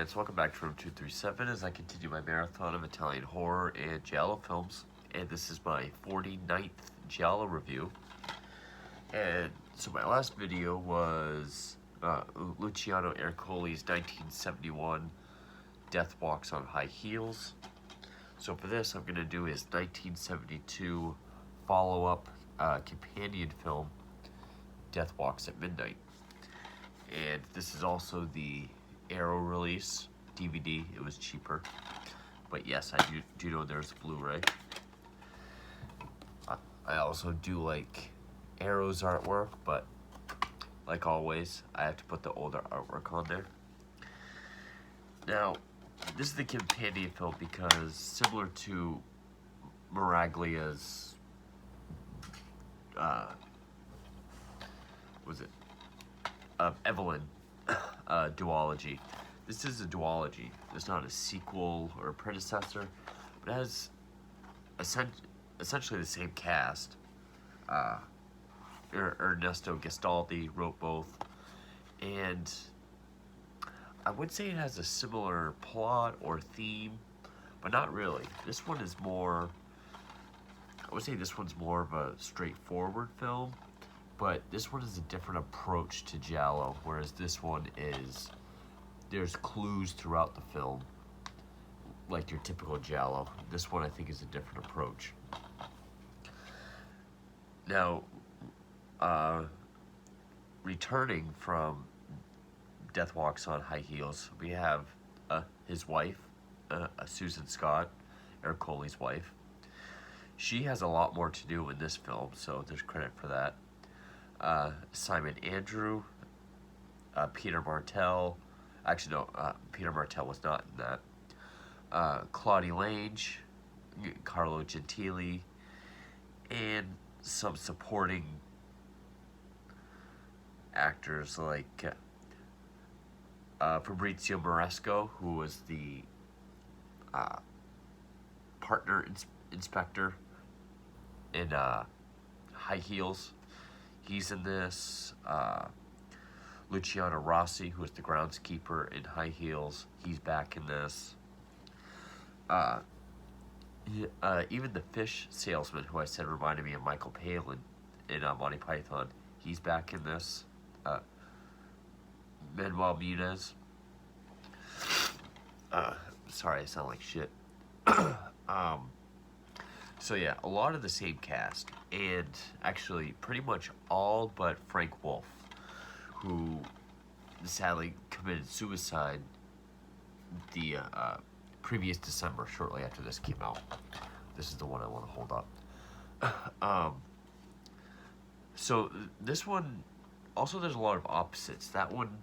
fans, welcome back to Room 237 as I continue my marathon of Italian horror and Giallo films. And this is my 49th Giallo review. And so my last video was Luciano Ercoli's 1971 Death Walks on High Heels. So for this, I'm going to do his 1972 follow-up companion film, Death Walks at Midnight. And this is also the Arrow release DVD. It was cheaper, but yes, I do know there's Blu-ray. I also do like Arrow's artwork, but like always, I have to put the older artwork on there. Now, this is the companion film because similar to Miraglia's Evelyn duology. This is a duology. It's not a sequel or a predecessor, but it has essentially the same cast. Ernesto Gastaldi wrote both, and I would say it has a similar plot or theme, but not really. This one is more, I would say this one's more of a straightforward film, but this one is a different approach to Giallo, whereas this one is, there's clues throughout the film, like your typical Giallo. This one I think is a different approach. Now, returning from Death Walks on High Heels, we have his wife, Susan Scott, Ercoli's wife. She has a lot more to do in this film, so there's credit for that. Simon Andrew, Peter Martell. Actually, no, Peter Martell was not in that. Claudia Lange, Carlo Gentili, and some supporting actors like Fabrizio Moresco, who was the partner inspector in High Heels. He's in this. Luciano Rossi, who is the groundskeeper in High Heels, he's back in this. Even the fish salesman, who I said reminded me of Michael Palin in Monty Python, he's back in this. Manuel Muniz. Sorry, I sound like shit. So yeah, a lot of the same cast, and actually pretty much all but Frank Wolf, who sadly committed suicide the previous December, shortly after this came out. This is the one I want to hold up. So this one, also there's a lot of opposites. That one,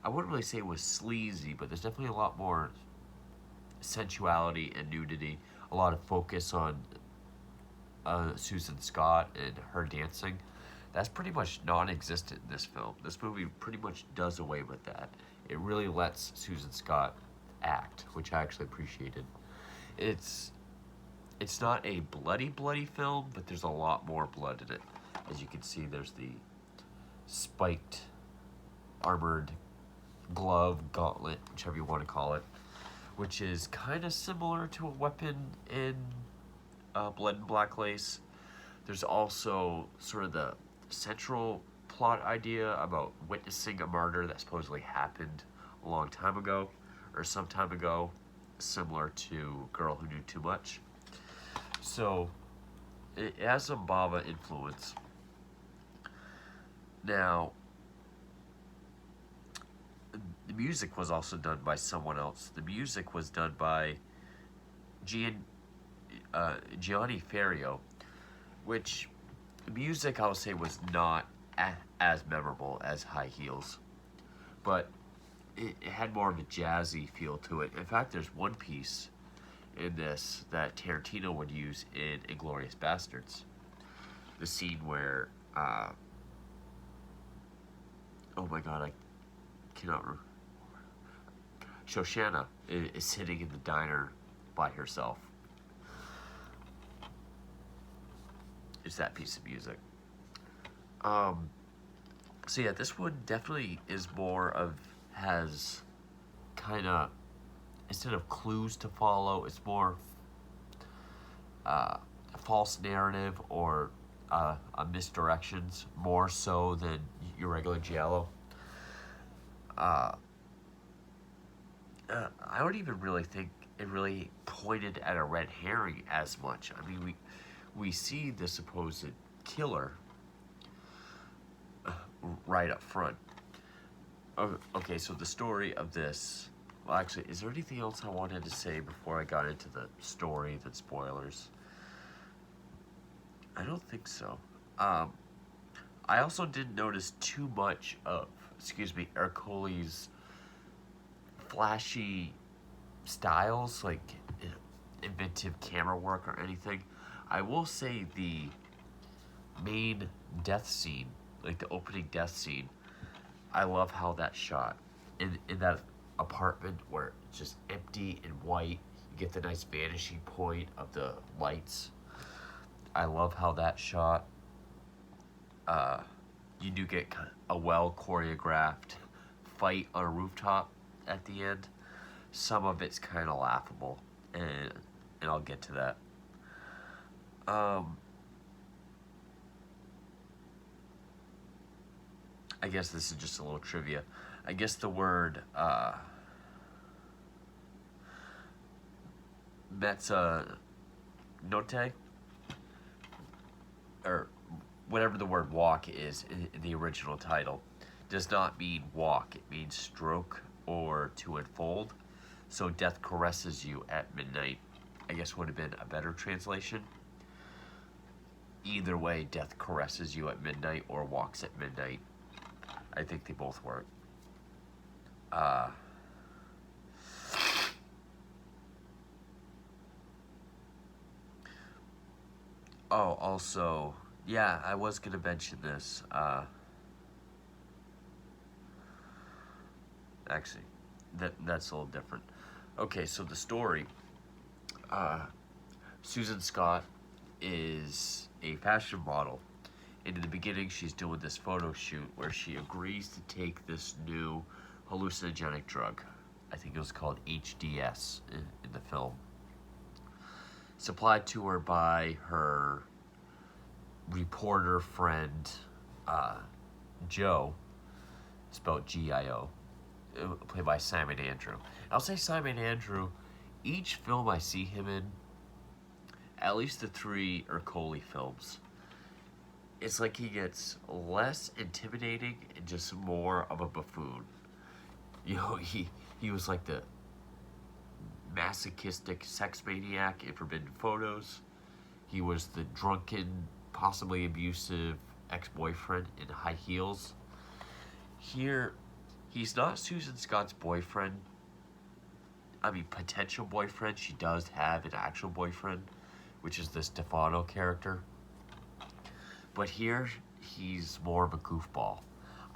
I wouldn't really say it was sleazy, but there's definitely a lot more sensuality and nudity. A lot of focus on Susan Scott and her dancing. That's pretty much non-existent in this film. This movie pretty much does away with that. It really lets Susan Scott act, which I actually appreciated. It's not a bloody film, but there's a lot more blood in it. As you can see, there's the spiked, armored glove, gauntlet, whichever you want to call it, which is kind of similar to a weapon in Blood and Black Lace. There's also sort of the central plot idea about witnessing a murder that supposedly happened a long time ago, or some time ago, similar to Girl Who Knew Too Much. So, it has some Bava influence. Now, the music was also done by someone else. The music was done by Gianni Ferrio, which the music, I would say, was not as memorable as High Heels, but it had more of a jazzy feel to it. In fact, there's one piece in this that Tarantino would use in Inglourious Basterds. The scene where, oh my god, I cannot remember. Shoshana is sitting in the diner by herself. It's that piece of music. So yeah, this one definitely is more of, has kind of, instead of clues to follow, it's more uh, false narrative or misdirections more so than your regular Giallo. Uh, I don't even really think it really pointed at a red herring as much. I mean, we see the supposed killer right up front. Okay, so the story of this. Well, actually, is there anything else I wanted to say before I got into the story, the spoilers? I don't think so. Um, I also didn't notice too much of, excuse me, Ercoli's flashy styles, like inventive camera work or anything. I will say the main death scene, like the opening death scene, I love how that's shot. In that apartment where it's just empty and white, you get the nice vanishing point of the lights. I love how that's shot. Uh, you do get a well choreographed fight on a rooftop at the end. Some of it's kind of laughable, and I'll get to that. Um, I guess this is just a little trivia. I guess the word mezza notte, or whatever the word walk is in the original title, does not mean walk. It means stroke or to unfold. So death caresses you at midnight, I guess would have been a better translation. Either way, death caresses you at midnight or walks at midnight. I think they both work. Uh, oh, also, yeah, I was going to mention this. Actually, that's a little different. Okay, so the story. Uh, Susan Scott is a fashion model. And in the beginning, she's doing this photo shoot where she agrees to take this new hallucinogenic drug. I think it was called HDS in the film. Supplied to her by her reporter friend, uh, Joe, spelled Gio, played by Simon Andrew. I'll say Simon Andrew, each film I see him in, at least the three Ercoli films, it's like he gets less intimidating and just more of a buffoon. You know, he was like the masochistic sex maniac in Forbidden Photos. He was the drunken, possibly abusive ex-boyfriend in High Heels. Here, he's not Susan Scott's boyfriend. I mean, potential boyfriend. She does have an actual boyfriend, which is the Stefano character. But here, he's more of a goofball.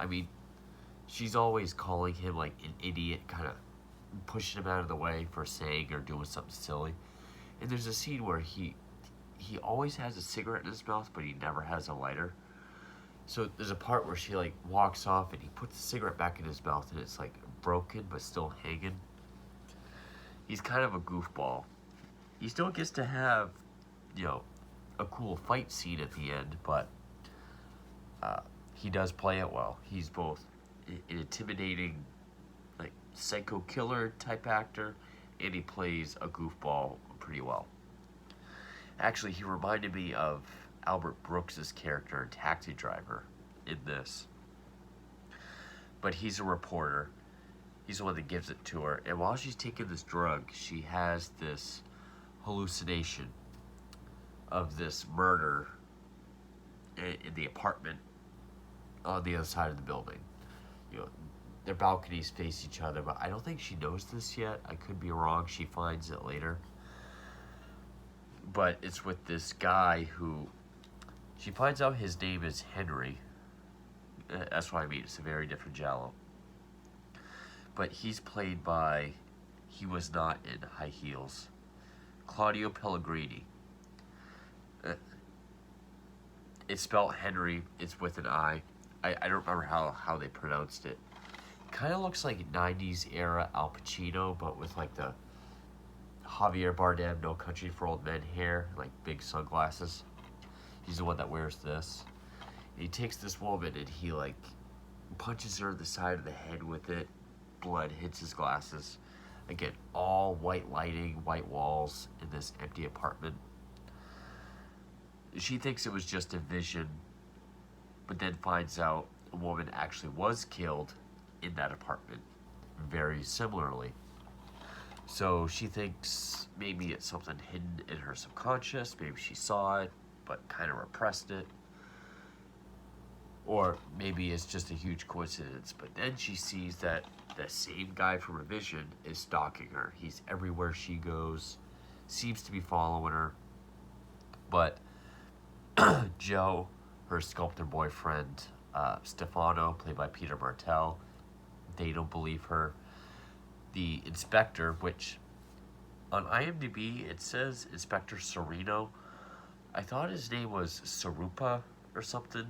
I mean, she's always calling him like an idiot, kind of pushing him out of the way for saying or doing something silly. And there's a scene where he always has a cigarette in his mouth, but he never has a lighter. So there's a part where she like walks off and he puts the cigarette back in his mouth and it's like broken but still hanging. He's kind of a goofball. He still gets to have, you know, a cool fight scene at the end, but he does play it well. He's both an intimidating, like psycho killer type actor, and he plays a goofball pretty well. Actually, he reminded me of Albert Brooks's character in Taxi Driver in this. But he's a reporter. He's the one that gives it to her. And while she's taking this drug, she has this hallucination of this murder in the apartment on the other side of the building. You know, their balconies face each other, but I don't think she knows this yet. I could be wrong. She finds it later. But it's with this guy who she finds out his name is Henry. That's what I mean. It's a very different Giallo. But he's played by, he was not in High Heels, Claudio Pellegrini. It's spelled Henry. It's with an I. I don't remember how they pronounced it. kind of looks like 90s era Al Pacino, but with like the Javier Bardem No Country for Old Men hair, like big sunglasses. He's the one that wears this. And he takes this woman and he like punches her in the side of the head with it. Blood hits his glasses. Again, all white lighting, white walls in this empty apartment. She thinks it was just a vision, but then finds out a woman actually was killed in that apartment, very similarly. So she thinks maybe it's something hidden in her subconscious, maybe she saw it, but kind of repressed it. Or maybe it's just a huge coincidence, but then she sees that the same guy from her vision is stalking her. He's everywhere she goes, seems to be following her, but Joe, her sculptor boyfriend, Stefano, played by Peter Martell, they don't believe her. The inspector, which on IMDb it says Inspector Sereno. I thought his name was Sarupa or something,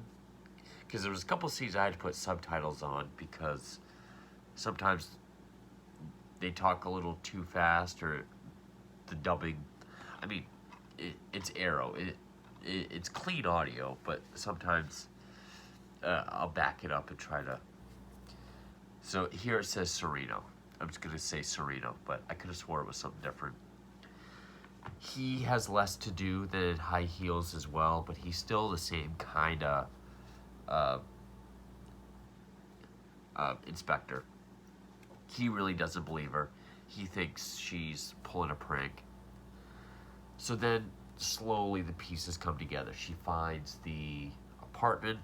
because there was a couple scenes I had to put subtitles on because sometimes they talk a little too fast or the dubbing. I mean, it's Arrow. It's clean audio, but sometimes I'll back it up and try to. So here it says Sereno. I'm just going to say Sereno, but I could have swore it was something different. He has less to do than High Heels as well, but he's still the same kind of inspector. He really doesn't believe her. He thinks she's pulling a prank. So then slowly the pieces come together. She finds the apartment.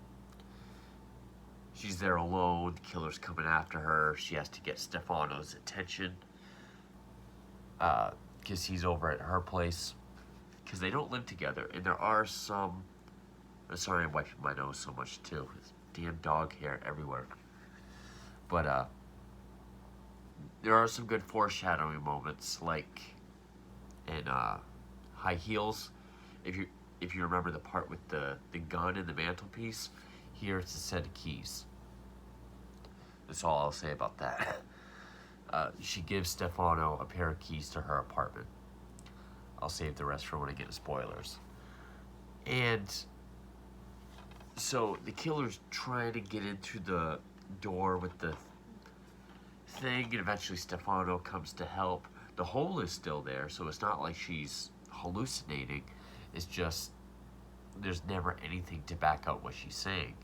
She's there alone. The killer's coming after her. She has to get Stefano's attention because he's over at her place because they don't live together. And there are some... I'm sorry I'm wiping my nose so much too. There's damn dog hair everywhere. But there are some good foreshadowing moments, like in High Heels. If you remember the part with the gun in the mantelpiece, here it's a set of keys. That's all I'll say about that. She gives Stefano a pair of keys to her apartment. I'll save the rest for when I get to spoilers. And so the killer's trying to get into the door with the thing, and eventually Stefano comes to help. The hole is still there, so it's not like she's hallucinating. It's just there's never anything to back up what she's saying.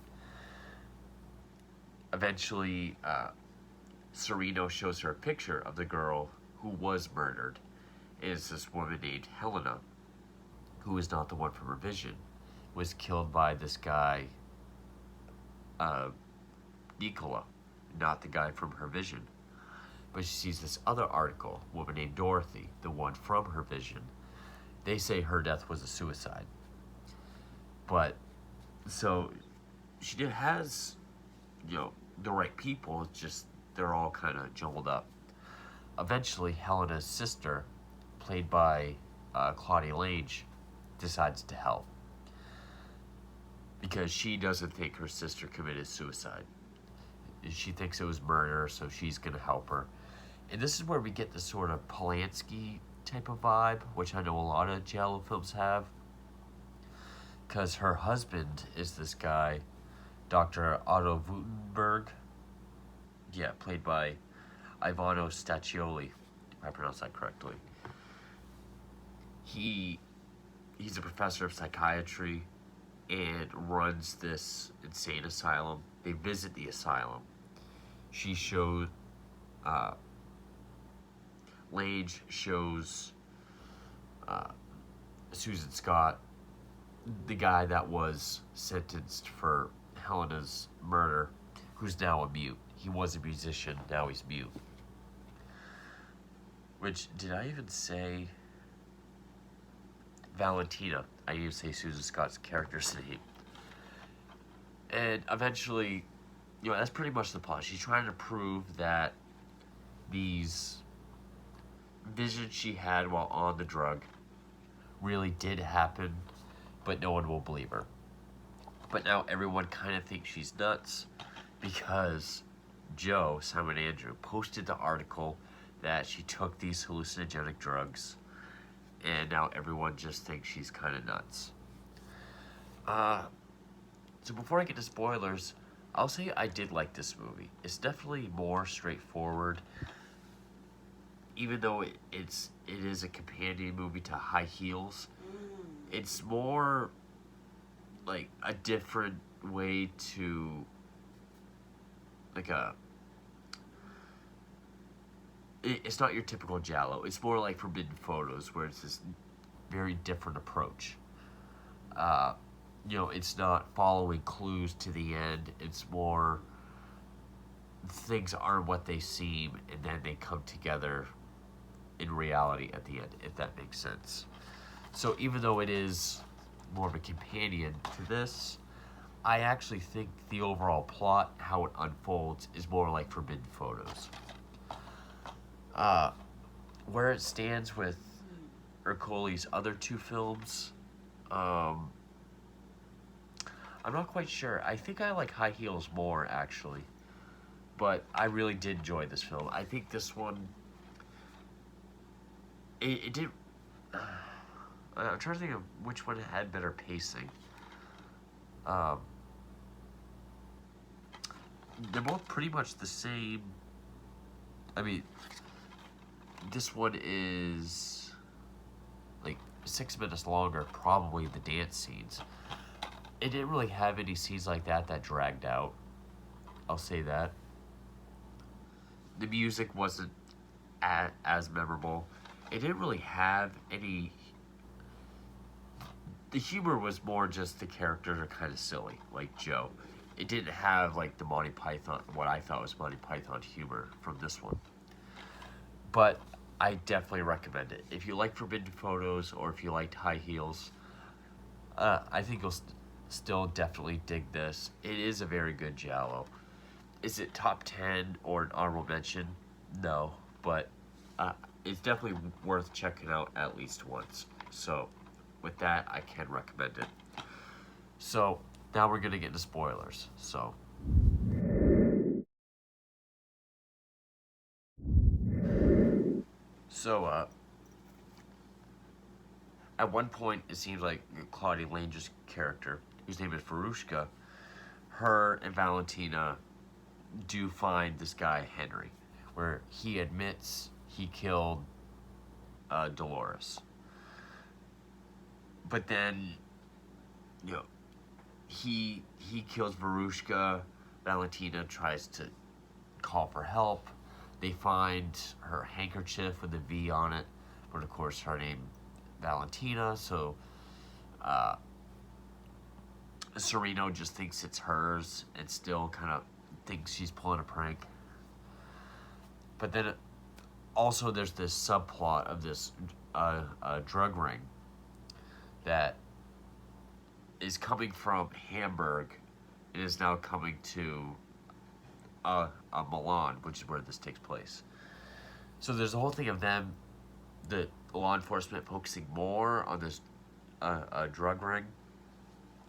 Eventually, Sereno shows her a picture of the girl who was murdered. It's this woman named Helena, who is not the one from her vision, was killed by this guy, Nicola, not the guy from her vision. But she sees this other article, a woman named Dorothy, the one from her vision. They say her death was a suicide. But, so, she has, the right people, it's just they're all kind of jumbled up. Eventually, Helena's sister, played by Claudia Lange, decides to help. Because she doesn't think her sister committed suicide. She thinks it was murder, so she's going to help her. And this is where we get the sort of Polanski type of vibe, which I know a lot of Giallo films have. Because her husband is this guy, Dr. Otto Wutenberg. Yeah, played by Ivano Staccioli, if I pronounce that correctly. He's a professor of psychiatry and runs this insane asylum. They visit the asylum. She showed... Lange shows Susan Scott, the guy that was sentenced for Helena's murder, who's now a mute. He was a musician, now he's mute. Which, did I even say Valentina? I didn't even say Susan Scott's character's name. And eventually, that's pretty much the plot. She's trying to prove that these visions she had while on the drug really did happen, but no one will believe her. But now everyone kind of thinks she's nuts because Joe, Simon Andrew, posted the article that she took these hallucinogenic drugs, and now everyone just thinks she's kind of nuts. Uh, so before I get to spoilers, I'll say I did like this movie. It's definitely more straightforward, even though it is a companion movie to High Heels. It's more like a different way to like a it's not your typical Giallo. It's more like Forbidden Photos, where it's this very different approach. Uh, it's not following clues to the end. It's more things aren't what they seem, and then they come together in reality at the end, if that makes sense. So even though it is more of a companion to this, I actually think the overall plot, how it unfolds, is more like Forbidden Photos. Uh, where it stands with Ercoli's other two films, um, I'm not quite sure. I think I like High Heels more, actually. But I really did enjoy this film. I think this one, it did. I'm trying to think of which one had better pacing. Um, they're both pretty much the same. I mean, this one is like 6 minutes longer, probably the dance scenes. It didn't really have any scenes like that dragged out. I'll say that. The music wasn't as memorable. It didn't really have any. The humor was more just the characters are kind of silly, like Joe. It didn't have like the Monty Python, what I thought was Monty Python humor from this one. But I definitely recommend it. If you like Forbidden Photos or if you liked High Heels, I think you'll still definitely dig this. It is a very good Giallo. Is it top 10 or an honorable mention? No, but it's definitely worth checking out at least once. So, with that, I can recommend it. So, now we're going to get into spoilers. So, at one point, it seems like Claudia Lange's character, whose name is Verushka, her and Valentina do find this guy, Henry, where he admits he killed Dolores. But then, you know, he kills Verushka. Valentina tries to call for help. They find her handkerchief with a V on it, but of course her name Valentina. So uh, Sereno just thinks it's hers and still kind of thinks she's pulling a prank. But then also there's this subplot of this drug ring that is coming from Hamburg and is now coming to Milan, which is where this takes place. So there's a whole thing of them, the law enforcement focusing more on this drug ring,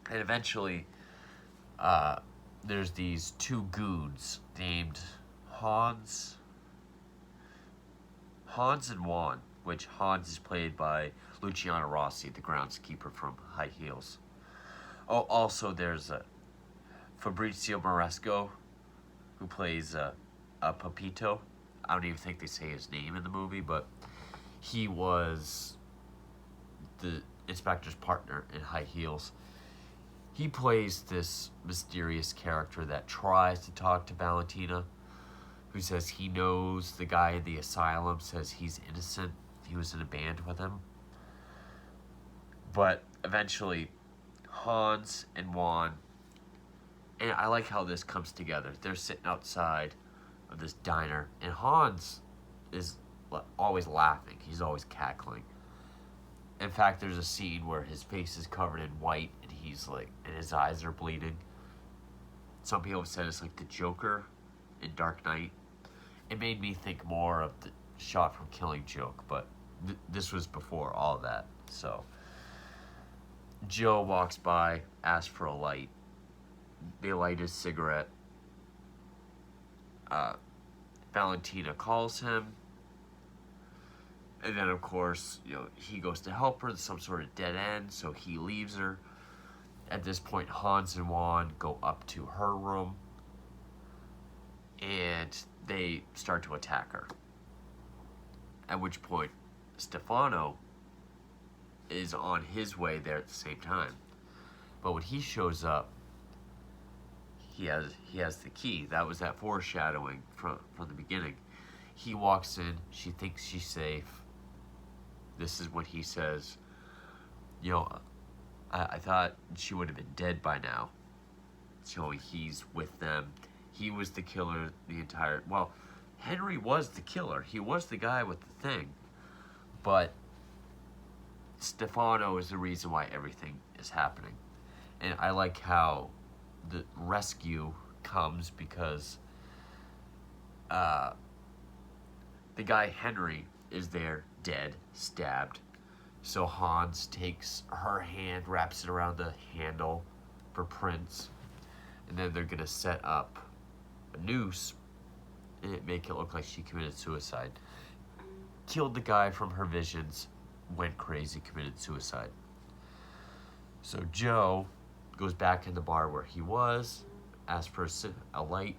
and eventually there's these two goons named Hans, and Juan, which Hans is played by Luciano Rossi, the groundskeeper from High Heels. Oh, also there's Fabrizio Moresco, who plays Papito. I don't even think they say his name in the movie, but he was the inspector's partner in High Heels. He plays this mysterious character that tries to talk to Valentina, who says he knows the guy in the asylum, says he's innocent. He was in a band with him. But eventually, Hans and Juan, and I like how this comes together. They're sitting outside of this diner, and Hans is always laughing. He's always cackling. In fact, there's a scene where his face is covered in white, and he's like, and his eyes are bleeding. Some people have said it's like the Joker in Dark Knight. It made me think more of the shot from Killing Joke, but this was before all that. So Joe walks by, asks for a light. They light his cigarette. Valentina calls him, and then of course, he goes to help her. There's some sort of dead end, so he leaves her. At this point, Hans and Juan go up to her room, and they start to attack her. At which point, Stefano is on his way there at the same time. But when he shows up, he has the key. That was that foreshadowing from the beginning. He walks in. She thinks she's safe. This is when he says, I thought she would have been dead by now. So he's with them. He was the killer the entire... Well, Henry was the killer. He was the guy with the thing. But Stefano is the reason why everything is happening. And I like how the rescue comes because the guy Henry is there, dead, stabbed. So Hans takes her hand, wraps it around the handle for Prince, and then they're gonna set up a noose and make it look like she committed suicide. Killed the guy from her visions, went crazy, committed suicide. So Joe goes back in the bar where he was, asks for a light.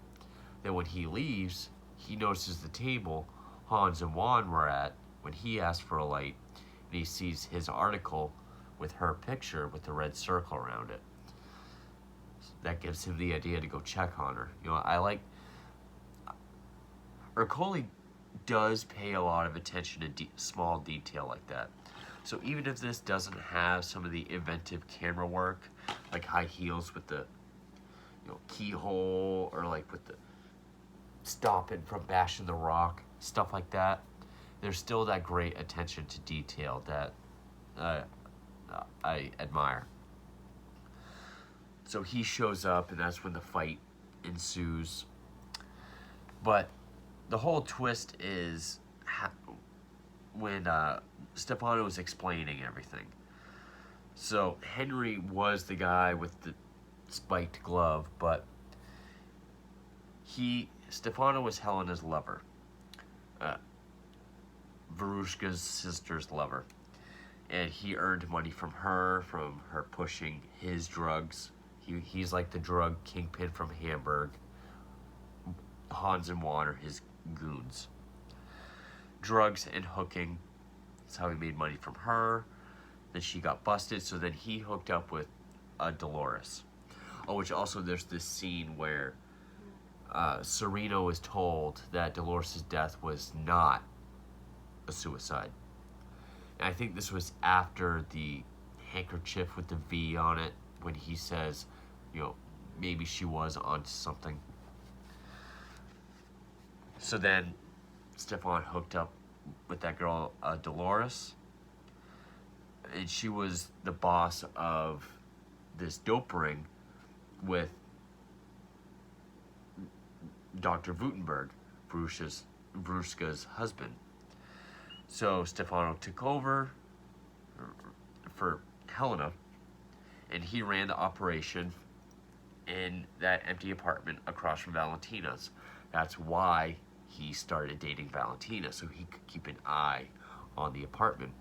Then when he leaves, he notices the table Hans and Juan were at when he asked for a light, and he sees his article with her picture with the red circle around it. That gives him the idea to go check on her. I like... Ercole does pay a lot of attention to small detail like that. So even if this doesn't have some of the inventive camera work, like high heels with the keyhole, or like with the stopping from bashing the rock, stuff like that, there's still that great attention to detail that I admire. So he shows up, and that's when the fight ensues. But the whole twist is when Stefano is explaining everything. So Henry was the guy with the spiked glove, but Stefano was Helena's lover. Verushka's sister's lover. And he earned money from her pushing his drugs. He's like the drug kingpin from Hamburg. Hans and Juan are his goons. Drugs and hooking. That's how he made money from her. Then she got busted, so then he hooked up with Dolores. Oh, which also there's this scene where Sereno is told that Dolores' death was not a suicide. And I think this was after the handkerchief with the V on it, when he says, maybe she was onto something. So then Stefan hooked up with that girl, Dolores, and she was the boss of this dope ring with Dr. Württemberg, Verushka's husband. So Stefano took over for Helena, and he ran the operation in that empty apartment across from Valentina's. That's why he started dating Valentina, so he could keep an eye on the apartment.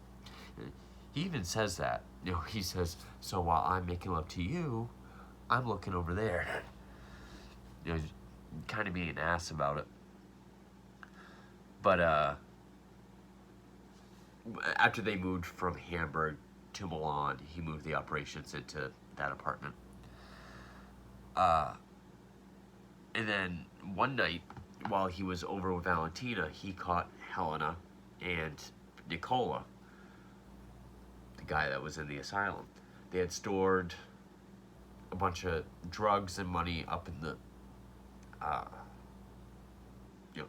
He even says that. He says, so while I'm making love to you, I'm looking over there. Kind of being an ass about it. But after they moved from Hamburg to Milan, he moved the operations into that apartment. And then one night, while he was over with Valentina, he caught Helena and Nicola, the guy that was in the asylum. They had stored a bunch of drugs and money up in the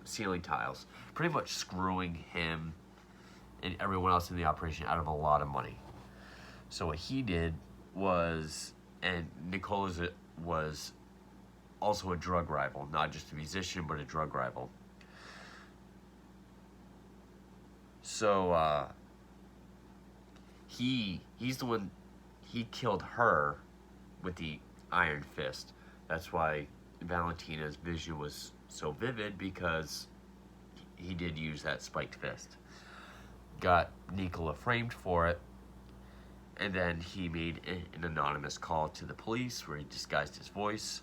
ceiling tiles, pretty much screwing him and everyone else in the operation out of a lot of money. So what he did was, and Nicola was also a drug rival, not just a musician, but a drug rival. So he's the one, he killed her with the iron fist. That's why Valentina's vision was so vivid because he did use that spiked fist. Got Nicola framed for it, and then he made an anonymous call to the police where he disguised his voice.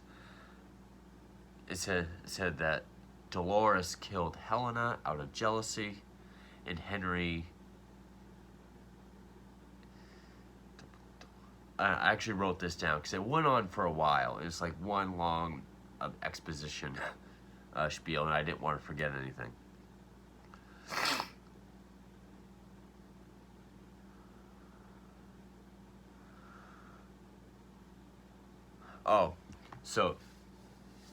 It said that Dolores killed Helena out of jealousy, and Henry. I actually wrote this down because it went on for a while. It was like one long exposition spiel, and I didn't want to forget anything. Oh, so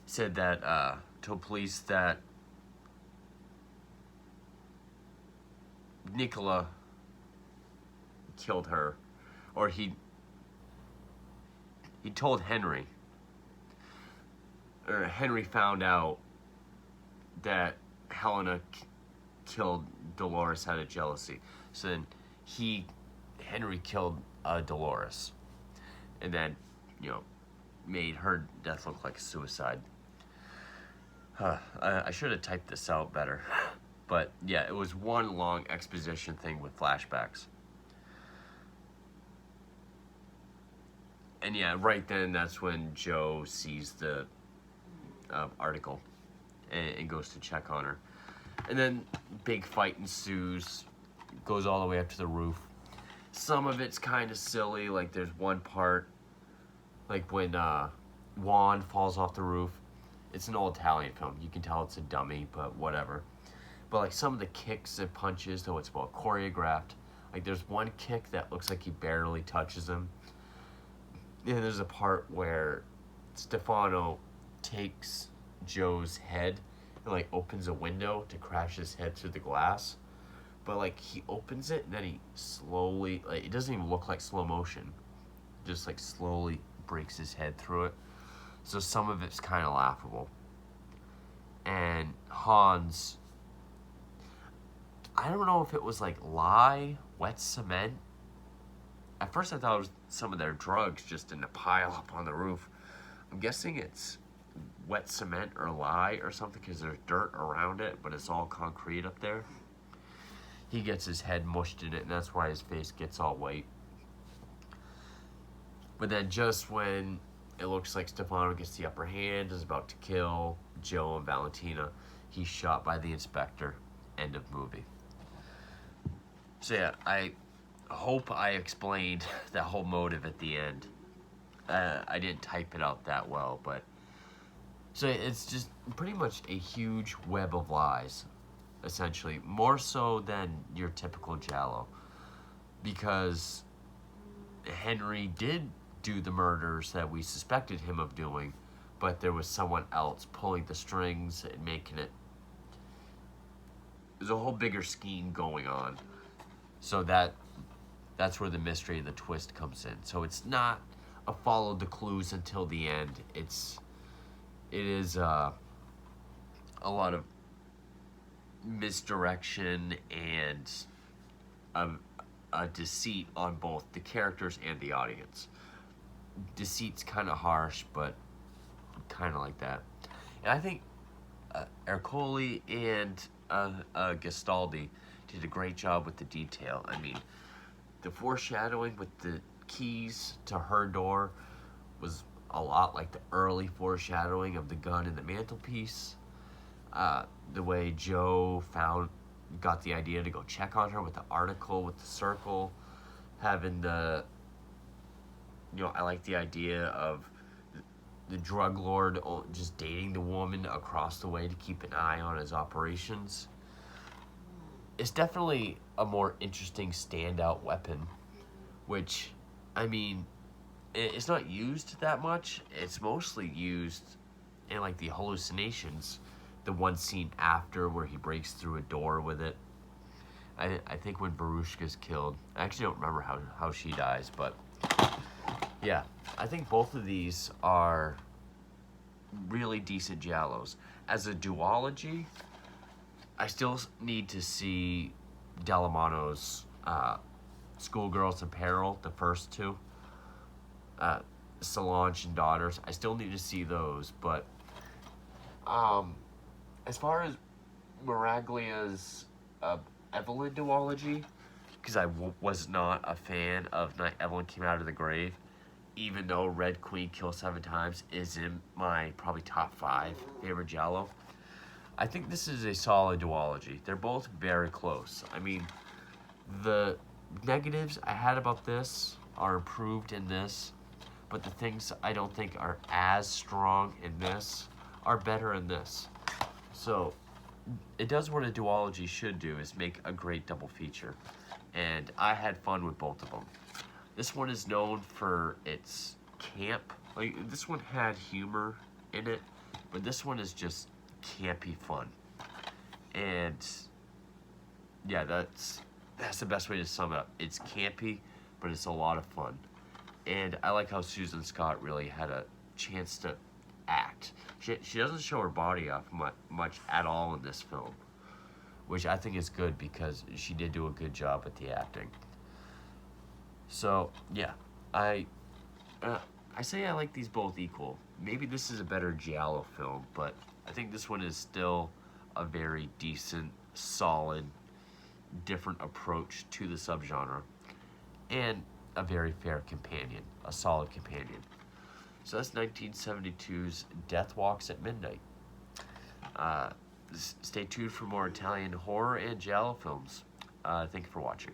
said that told police that Nicola killed her, or he told Henry, or Henry found out that Helena killed Dolores out of jealousy. So then Henry killed Dolores, and then made her death look like a suicide. I should have typed this out better. But yeah, it was one long exposition thing with flashbacks. And yeah, right then, that's when Joe sees the article and goes to check on her. And then big fight ensues, goes all the way up to the roof. Some of it's kind of silly, like there's one part, like when Juan falls off the roof. It's an old Italian film. You can tell it's a dummy, but whatever. But like some of the kicks and punches, though it's well choreographed. Like there's one kick that looks like he barely touches him. And there's a part where Stefano takes Joe's head and like opens a window to crash his head through the glass. But like he opens it and then he slowly, like it doesn't even look like slow motion. Just like slowly breaks his head through it. So some of it's kind of laughable. And Hans, I don't know if it was like lye, wet cement. At first I thought it was some of their drugs just in a pile up on the roof. I'm guessing it's wet cement or lye or something because there's dirt around it, but it's all concrete up there. He gets his head mushed in it, and that's why his face gets all white. But then just when it looks like Stefano gets the upper hand, is about to kill Joe and Valentina, he's shot by the inspector. End of movie. So yeah, I hope I explained that whole motive at the end. I didn't type it out that well, but so it's just pretty much a huge web of lies, essentially, more so than your typical Giallo, because Henry did do the murders that we suspected him of doing, but there was someone else pulling the strings and making it. There's a whole bigger scheme going on, so that's where the mystery and the twist comes in. So it's not a follow the clues until the end. It is a lot of misdirection and a deceit on both the characters and the audience. Deceit's kind of harsh, but kind of like that. And I think Ercole and Gastaldi did a great job with the detail. I mean, the foreshadowing with the keys to her door was a lot like the early foreshadowing of the gun in the mantelpiece. The way Joe got the idea to go check on her with the article with the circle, having the, I like the idea of the drug lord just dating the woman across the way to keep an eye on his operations. It's definitely a more interesting standout weapon, which, I mean, it's not used that much. It's mostly used in like the hallucinations, the one scene after where he breaks through a door with it. I think when Barushka's killed, I actually don't remember how she dies, but yeah, I think both of these are really decent Giallos. As a duology, I still need to see Dallamano's Schoolgirls in Peril, the first two. Solange and Daughters. I still need to see those, but as far as Miraglia's Evelyn duology, because was not a fan of Night Evelyn Came Out of the Grave, even though Red Queen Kill 7 Times is in my probably top 5 favorite Giallo. I think this is a solid duology. They're both very close. I mean, the negatives I had about this are improved in this, but the things I don't think are as strong in this are better in this. So it does what a duology should do, is make a great double feature. And I had fun with both of them. This one is known for its camp. Like, this one had humor in it, but this one is just campy fun. And yeah, that's the best way to sum it up. It's campy, but it's a lot of fun. And I like how Susan Scott really had a chance to act. She doesn't show her body off much at all in this film, which I think is good because she did do a good job at the acting. So yeah, I say I like these both equal. Maybe this is a better Giallo film, but I think this one is still a very decent, solid, different approach to the subgenre, and a very fair companion, a solid companion. So that's 1972's Death Walks at Midnight. Stay tuned for more Italian horror and Giallo films. Thank you for watching.